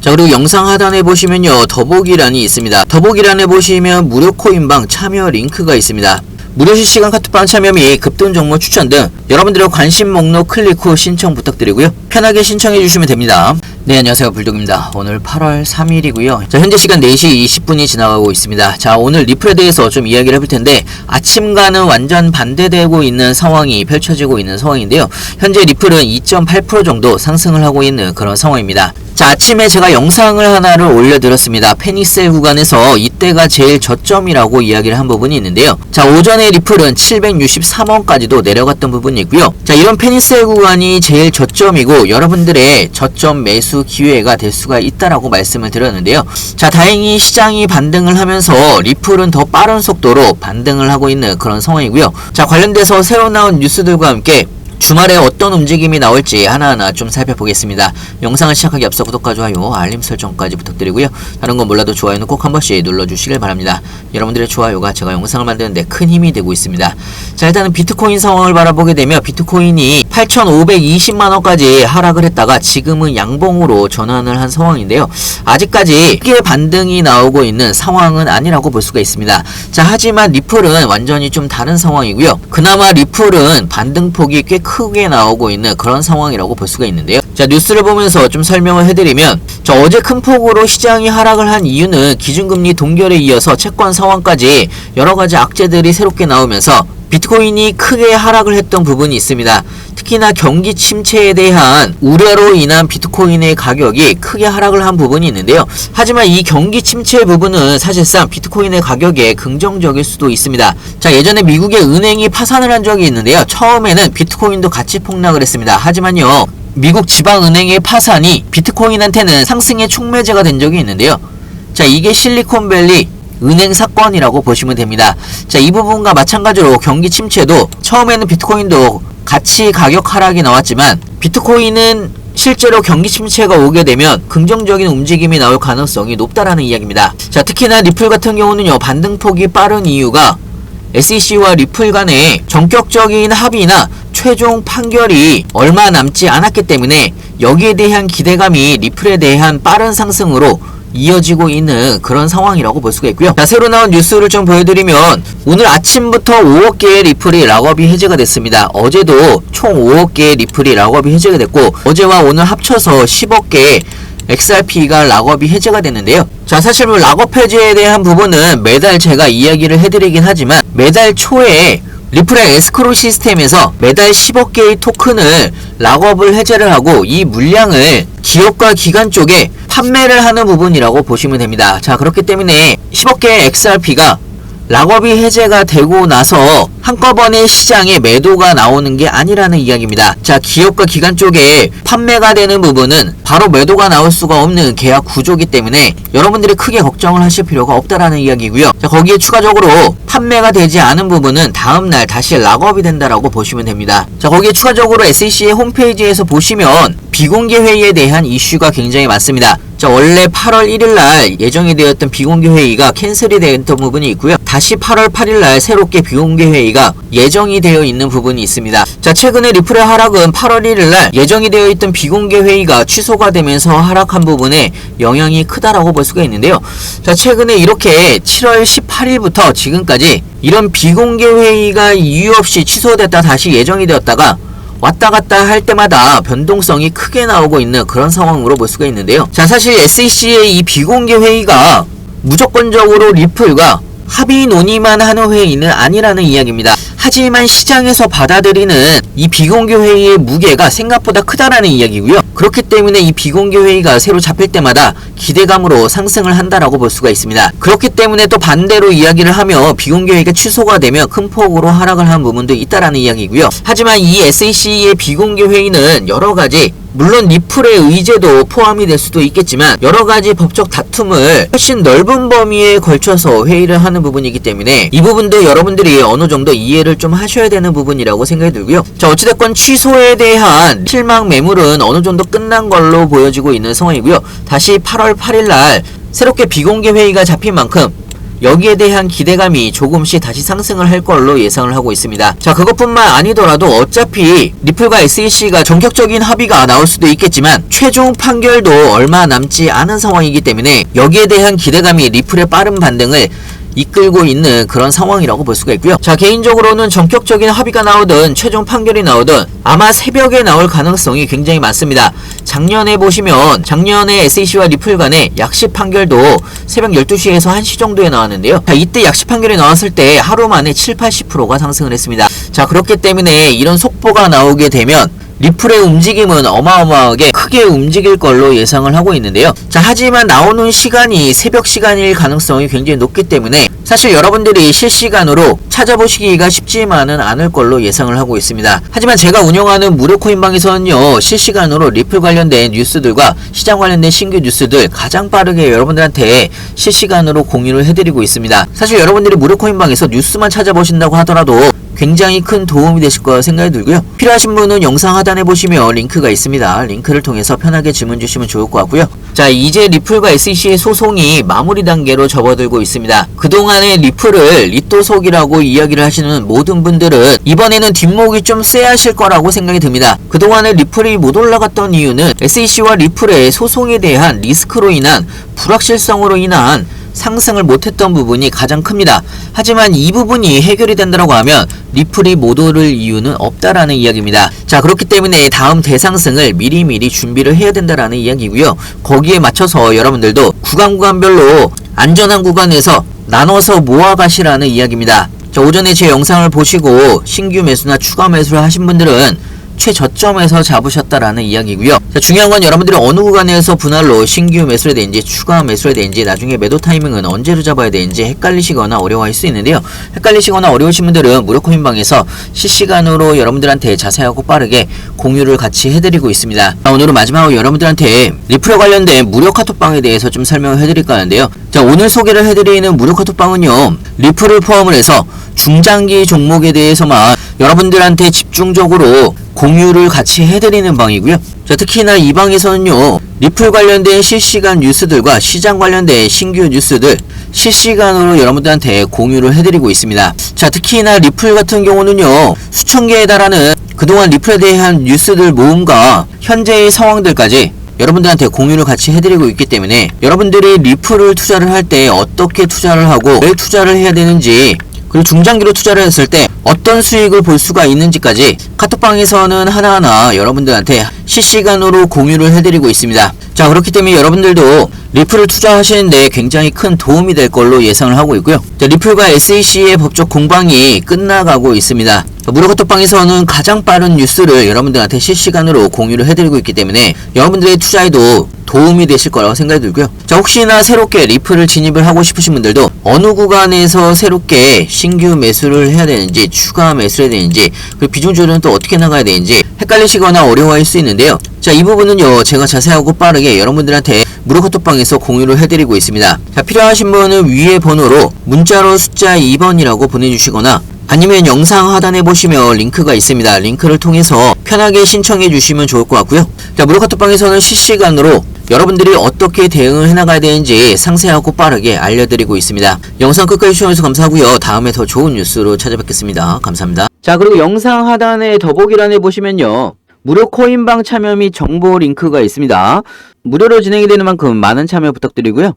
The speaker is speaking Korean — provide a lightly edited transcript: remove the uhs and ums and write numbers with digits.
자, 그리고 영상 하단에 보시면요, 더보기란이 있습니다. 더보기란에 보시면 무료 코인방 참여 링크가 있습니다. 무료 실시간 카톡방 참여 및 급등 종목 추천 등 여러분들의 관심 목록 클릭 후 신청 부탁드리고요. 편하게 신청해 주시면 됩니다. 네, 안녕하세요. 불독입니다. 오늘 8월 3일이고요. 자, 현재 시간 4시 20분이 지나가고 있습니다. 자, 오늘 리플에 대해서 좀 이야기를 해볼 텐데, 아침과는 완전 반대되고 있는 상황이 펼쳐지고 있는 상황인데요. 현재 리플은 2.8% 정도 상승을 하고 있는 그런 상황입니다. 자, 아침에 제가 영상을 하나를 올려드렸습니다. 페닉셀 구간에서 이때가 제일 저점이라고 이야기를 한 부분이 있는데요. 자, 오전에 리플은 763원까지도 내려갔던 부분이 있고요. 자, 이런 페닉셀 구간이 제일 저점이고 여러분들의 저점 매수 기회가 될 수가 있다라고 말씀을 드렸는데요. 자, 다행히 시장이 반등을 하면서 리플은 더 빠른 속도로 반등을 하고 있는 그런 상황이고요. 자, 관련돼서 새로 나온 뉴스들과 함께 주말에 어떤 움직임이 나올지 하나하나 좀 살펴보겠습니다. 영상을 시작하기 앞서 구독과 좋아요, 알림 설정까지 부탁드리고요. 다른 건 몰라도 좋아요는 꼭 한 번씩 눌러주시길 바랍니다. 여러분들의 좋아요가 제가 영상을 만드는데 큰 힘이 되고 있습니다. 자, 일단은 비트코인 상황을 바라보게 되면 비트코인이 8,520만원까지 하락을 했다가 지금은 양봉으로 전환을 한 상황인데요. 아직까지 크게 반등이 나오고 있는 상황은 아니라고 볼 수가 있습니다. 자, 하지만 리플은 완전히 좀 다른 상황이고요. 그나마 리플은 반등폭이 꽤 크게 나오고 있는 그런 상황이라고 볼 수가 있는데요. 자, 뉴스를 보면서 좀 설명을 해드리면, 자, 어제 큰 폭으로 시장이 하락을 한 이유는 기준금리 동결에 이어서 채권 상황까지 여러가지 악재들이 새롭게 나오면서 비트코인이 크게 하락을 했던 부분이 있습니다. 특히나 경기 침체에 대한 우려로 인한 비트코인의 가격이 크게 하락을 한 부분이 있는데요. 하지만 이 경기 침체 부분은 사실상 비트코인의 가격에 긍정적일 수도 있습니다. 자, 예전에 미국의 은행이 파산을 한 적이 있는데요. 처음에는 비트코인도 같이 폭락을 했습니다. 하지만요, 미국 지방은행의 파산이 비트코인한테는 상승의 촉매제가 된 적이 있는데요. 자, 이게 실리콘밸리 은행 사건이라고 보시면 됩니다. 자, 이 부분과 마찬가지로 경기 침체도 처음에는 비트코인도 같이 가격 하락이 나왔지만 비트코인은 실제로 경기 침체가 오게 되면 긍정적인 움직임이 나올 가능성이 높다라는 이야기입니다. 자, 특히나 리플 같은 경우는요, 반등폭이 빠른 이유가 SEC와 리플 간의 전격적인 합의나 최종 판결이 얼마 남지 않았기 때문에 여기에 대한 기대감이 리플에 대한 빠른 상승으로 이어지고 있는 그런 상황이라고 볼 수가 있고요. 자, 새로 나온 뉴스를 좀 보여드리면, 오늘 아침부터 5억 개의 리플이 락업이 해제가 됐습니다. 어제도 총 5억 개의 리플이 락업이 해제가 됐고, 어제와 오늘 합쳐서 10억 개의 XRP가 락업이 해제가 됐는데요. 자, 사실 락업 해제에 대한 부분은 매달 제가 이야기를 해드리긴 하지만, 매달 초에 리플의 에스크로 시스템에서 매달 10억 개의 토큰을 락업을 해제를 하고 이 물량을 기업과 기관 쪽에 판매를 하는 부분이라고 보시면 됩니다. 자, 그렇기 때문에 10억 개의 XRP가 락업이 해제가 되고 나서 한꺼번에 시장에 매도가 나오는 게 아니라는 이야기입니다. 자, 기업과 기관 쪽에 판매가 되는 부분은 바로 매도가 나올 수가 없는 계약 구조이기 때문에 여러분들이 크게 걱정을 하실 필요가 없다라는 이야기고요. 자, 거기에 추가적으로 판매가 되지 않은 부분은 다음날 다시 락업이 된다라고 보시면 됩니다. 자, 거기에 추가적으로 SEC의 홈페이지에서 보시면 비공개 회의에 대한 이슈가 굉장히 많습니다. 자, 원래 8월 1일날 예정이 되었던 비공개 회의가 캔슬이 되었던 부분이 있고요. 다시 8월 8일날 새롭게 비공개 회의가 예정이 되어 있는 부분이 있습니다. 자, 최근에 리플의 하락은 8월 1일날 예정이 되어 있던 비공개 회의가 취소가 되면서 하락한 부분에 영향이 크다라고 볼 수가 있는데요. 자, 최근에 이렇게 7월 18일부터 지금까지 이런 비공개 회의가 이유 없이 취소됐다 다시 예정이 되었다가 왔다 갔다 할 때마다 변동성이 크게 나오고 있는 그런 상황으로 볼 수가 있는데요. 자, 사실 SEC의 이 비공개 회의가 무조건적으로 리플과 합의 논의만 하는 회의는 아니라는 이야기입니다. 하지만 시장에서 받아들이는 이 비공개 회의의 무게가 생각보다 크다라는 이야기고요. 그렇기 때문에 이 비공개 회의가 새로 잡힐 때마다 기대감으로 상승을 한다라고 볼 수가 있습니다. 그렇기 때문에 또 반대로 이야기를 하며 비공개 회의가 취소가 되면 큰 폭으로 하락을 한 부분도 있다라는 이야기고요. 하지만 이 SEC의 비공개 회의는 여러가지, 물론 리플의 의제도 포함이 될 수도 있겠지만 여러가지 법적 다툼을 훨씬 넓은 범위에 걸쳐서 회의를 하는 부분이기 때문에 이 부분도 여러분들이 어느 정도 이해를 좀 하셔야 되는 부분이라고 생각이 들고요. 자, 어찌됐건 취소에 대한 실망 매물은 어느 정도 끝난 걸로 보여지고 있는 상황이고요. 다시 8월 8일날 새롭게 비공개 회의가 잡힌 만큼 여기에 대한 기대감이 조금씩 다시 상승을 할 걸로 예상을 하고 있습니다. 자, 그것뿐만 아니더라도 어차피 리플과 SEC가 전격적인 합의가 나올 수도 있겠지만 최종 판결도 얼마 남지 않은 상황이기 때문에 여기에 대한 기대감이 리플의 빠른 반등을 이끌고 있는 그런 상황이라고 볼 수가 있고요. 자, 개인적으로는 전격적인 합의가 나오든 최종 판결이 나오든 아마 새벽에 나올 가능성이 굉장히 많습니다. 작년에 보시면 작년에 SEC와 리플 간의 약식 판결도 새벽 12시에서 1시 정도에 나왔는데요. 자, 이때 약식 판결이 나왔을 때 하루 만에 70-80%가 상승을 했습니다. 자, 그렇기 때문에 이런 속보가 나오게 되면 리플의 움직임은 어마어마하게 크게 움직일 걸로 예상을 하고 있는데요. 자, 하지만 나오는 시간이 새벽 시간일 가능성이 굉장히 높기 때문에 사실 여러분들이 실시간으로 찾아보시기가 쉽지만은 않을 걸로 예상을 하고 있습니다. 하지만 제가 운영하는 무료코인방에서는요, 실시간으로 리플 관련된 뉴스들과 시장 관련된 신규 뉴스들 가장 빠르게 여러분들한테 실시간으로 공유를 해드리고 있습니다. 사실 여러분들이 무료코인방에서 뉴스만 찾아보신다고 하더라도 굉장히 큰 도움이 되실 거라 생각이 들고요. 필요하신 분은 영상 하단에 보시면 링크가 있습니다. 링크를 통해서 편하게 질문 주시면 좋을 것 같고요. 자, 이제 리플과 SEC의 소송이 마무리 단계로 접어들고 있습니다. 그동안의 리플을 리또속이라고 이야기를 하시는 모든 분들은 이번에는 뒷목이 좀 쎄하실 거라고 생각이 듭니다. 그동안에 리플이 못 올라갔던 이유는 SEC와 리플의 소송에 대한 리스크로 인한 불확실성으로 인한 상승을 못했던 부분이 가장 큽니다. 하지만 이 부분이 해결이 된다고 하면 리플이 못 오를 이유는 없다라는 이야기입니다. 자, 그렇기 때문에 다음 대상승을 미리미리 준비를 해야 된다라는 이야기고요. 거기에 맞춰서 여러분들도 구간별로 안전한 구간에서 나눠서 모아가시라는 이야기입니다. 자, 오전에 제 영상을 보시고 신규 매수나 추가 매수를 하신 분들은 최저점에서 잡으셨다라는 이야기고요. 자, 중요한 건 여러분들이 어느 구간에서 분할로 신규 매수를 해야 되는지 추가 매수를 해야 되는지 나중에 매도 타이밍은 언제로 잡아야 되는지 헷갈리시거나 어려워할 수 있는데요. 헷갈리시거나 어려우신 분들은 무료코인방에서 실시간으로 여러분들한테 자세하고 빠르게 공유를 같이 해드리고 있습니다. 자, 오늘은 마지막으로 여러분들한테 리플에 관련된 무료 카톡방에 대해서 좀 설명을 해드릴까 하는데요. 자, 오늘 소개를 해드리는 무료 카톡방은요, 리플을 포함을 해서 중장기 종목에 대해서만 여러분들한테 집중적으로 공유를 같이 해드리는 방이고요. 자, 특히나 이 방에서는요, 리플 관련된 실시간 뉴스들과 시장 관련된 신규 뉴스들 실시간으로 여러분들한테 공유를 해드리고 있습니다. 자, 특히나 리플 같은 경우는요, 수천 개에 달하는 그동안 리플에 대한 뉴스들 모음과 현재의 상황들까지 여러분들한테 공유를 같이 해드리고 있기 때문에 여러분들이 리플을 투자를 할 때 어떻게 투자를 하고 왜 투자를 해야 되는지, 그리고 중장기로 투자를 했을 때 어떤 수익을 볼 수가 있는지까지 카톡방에서는 하나하나 여러분들한테 실시간으로 공유를 해드리고 있습니다. 자, 그렇기 때문에 여러분들도 리플을 투자하시는데 굉장히 큰 도움이 될 걸로 예상을 하고 있고요. 자, 리플과 SEC의 법적 공방이 끝나가고 있습니다. 무료 카톡방에서는 가장 빠른 뉴스를 여러분들한테 실시간으로 공유를 해드리고 있기 때문에 여러분들의 투자에도 도움이 되실 거라고 생각이 들고요. 자, 혹시나 새롭게 리플을 진입을 하고 싶으신 분들도 어느 구간에서 새롭게 신규 매수를 해야 되는지 추가 매수를 해야 되는지 그리고 비중 조절은 또 어떻게 나가야 되는지 헷갈리시거나 어려워할 수 있는데요. 자, 이 부분은요, 제가 자세하고 빠르게 여러분들한테 무료 카톡방에서 공유를 해드리고 있습니다. 자, 필요하신 분은 위에 번호로 문자로 숫자 2번이라고 보내주시거나 아니면 영상 하단에 보시면 링크가 있습니다. 링크를 통해서 편하게 신청해 주시면 좋을 것 같고요. 자, 무료 카톡방에서는 실시간으로 여러분들이 어떻게 대응을 해나가야 되는지 상세하고 빠르게 알려드리고 있습니다. 영상 끝까지 시청해주셔서 감사하고요. 다음에 더 좋은 뉴스로 찾아뵙겠습니다. 감사합니다. 자, 그리고 영상 하단에 더보기란에 보시면요, 무료 코인방 참여 및 정보 링크가 있습니다. 무료로 진행이 되는 만큼 많은 참여 부탁드리고요.